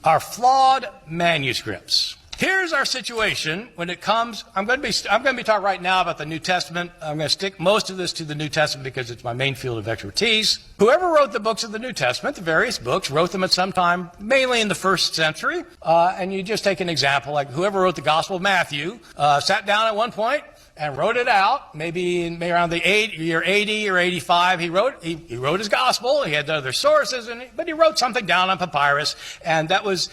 are flawed manuscripts. Here's our situation when it comes. I'm going to be talking right now about the New Testament. I'm going to stick most of this to the New Testament because it's my main field of expertise. Whoever wrote the books of the New Testament, the various books, wrote them at some time, mainly in the 1st century. And you just take an example, like whoever wrote the Gospel of Matthew sat down at one point and wrote it out, maybe around the year 80 or 85. He wrote his gospel. He had other sources, but he wrote something down on papyrus, and that was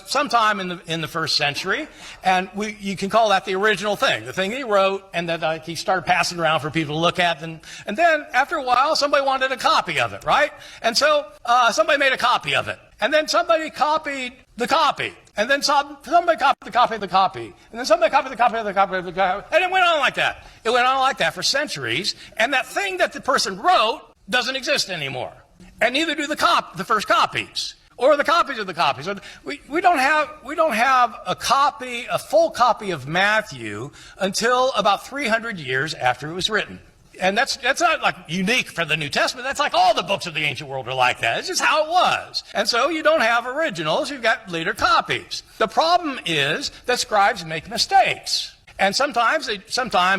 sometime in the 1st century. And you can call that the original thing, the thing he wrote, and that he started passing around for people to look at. And then after a while, somebody wanted a copy of it, right? And so somebody made a copy of it, and then somebody copied the copy. And then somebody copied the copy of the copy. And then somebody copied the copy of the copy of the copy. And it went on like that. It went on like that for centuries. And that thing that the person wrote doesn't exist anymore. And neither do the first copies. Or the copies of the copies. We don't have a full copy of Matthew until about 300 years after it was written. And that's not like unique for the New Testament. That's like all the books of the ancient world are like that. It's just how it was. And so you don't have originals. You've got later copies. The problem is that scribes make mistakes. And sometimes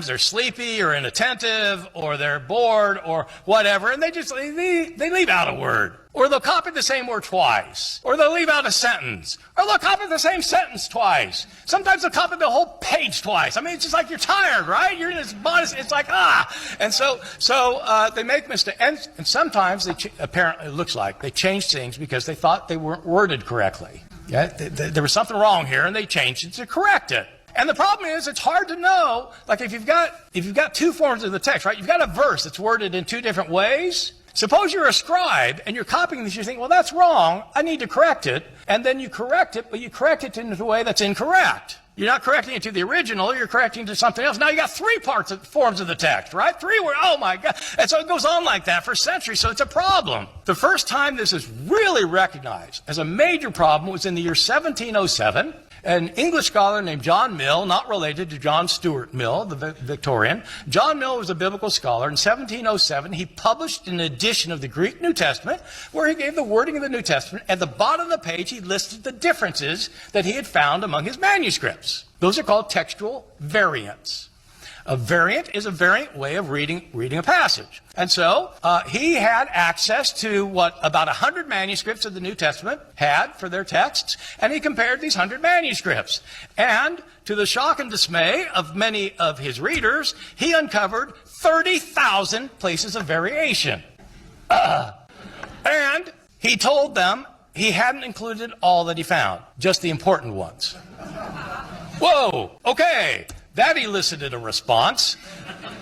they're sleepy or inattentive or they're bored or whatever, and they leave out a word. Or they'll copy the same word twice. Or they'll leave out a sentence. Or they'll copy the same sentence twice. Sometimes they'll copy the whole page twice. I mean, it's just like you're tired, right? You're in this body, it's like, And so they make mistakes. And sometimes apparently it looks like they change things because they thought they weren't worded correctly. Yeah? There was something wrong here, and they changed it to correct it. And the problem is, it's hard to know, like if you've got two forms of the text, right? You've got a verse that's worded in two different ways. Suppose you're a scribe and you're copying this, you think, well, that's wrong, I need to correct it. And then you correct it, but you correct it in a way that's incorrect. You're not correcting it to the original, you're correcting it to something else. Now you got forms of the text, right? Oh my God. And so it goes on like that for centuries, so it's a problem. The first time this is really recognized as a major problem was in the year 1707. An English scholar named John Mill, not related to John Stuart Mill, the Victorian. John Mill was a biblical scholar. In 1707, he published an edition of the Greek New Testament where he gave the wording of the New Testament. At the bottom of the page, he listed the differences that he had found among his manuscripts. Those are called textual variants. A variant is a variant way of reading a passage. And so he had access to what about 100 manuscripts of the New Testament had for their texts, and he compared these 100 manuscripts. And to the shock and dismay of many of his readers, he uncovered 30,000 places of variation. And he told them he hadn't included all that he found, just the important ones. Whoa, okay. That elicited a response.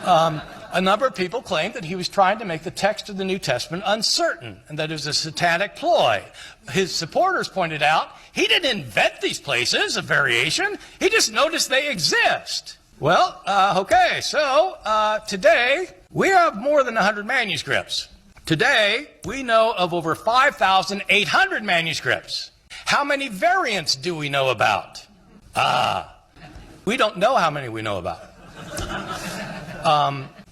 A number of people claimed that he was trying to make the text of the New Testament uncertain and that it was a satanic ploy. His supporters pointed out he didn't invent these places of variation. He just noticed they exist. Well, okay, so today we have more than 100 manuscripts. Today we know of over 5,800 manuscripts. How many variants do we know about? We don't know how many we know about.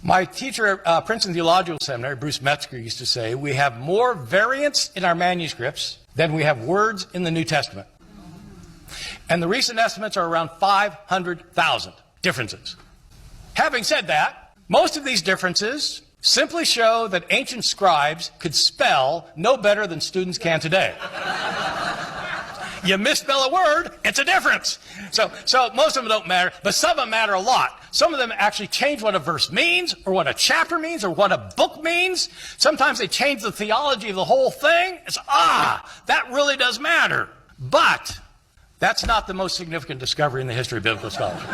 My teacher at Princeton Theological Seminary, Bruce Metzger, used to say, we have more variants in our manuscripts than we have words in the New Testament. And the recent estimates are around 500,000 differences. Having said that, most of these differences simply show that ancient scribes could spell no better than students can today. You misspell a word, it's a difference. So most of them don't matter, but some of them matter a lot. Some of them actually change what a verse means, or what a chapter means, or what a book means. Sometimes they change the theology of the whole thing. It's, that really does matter. But that's not the most significant discovery in the history of biblical scholarship.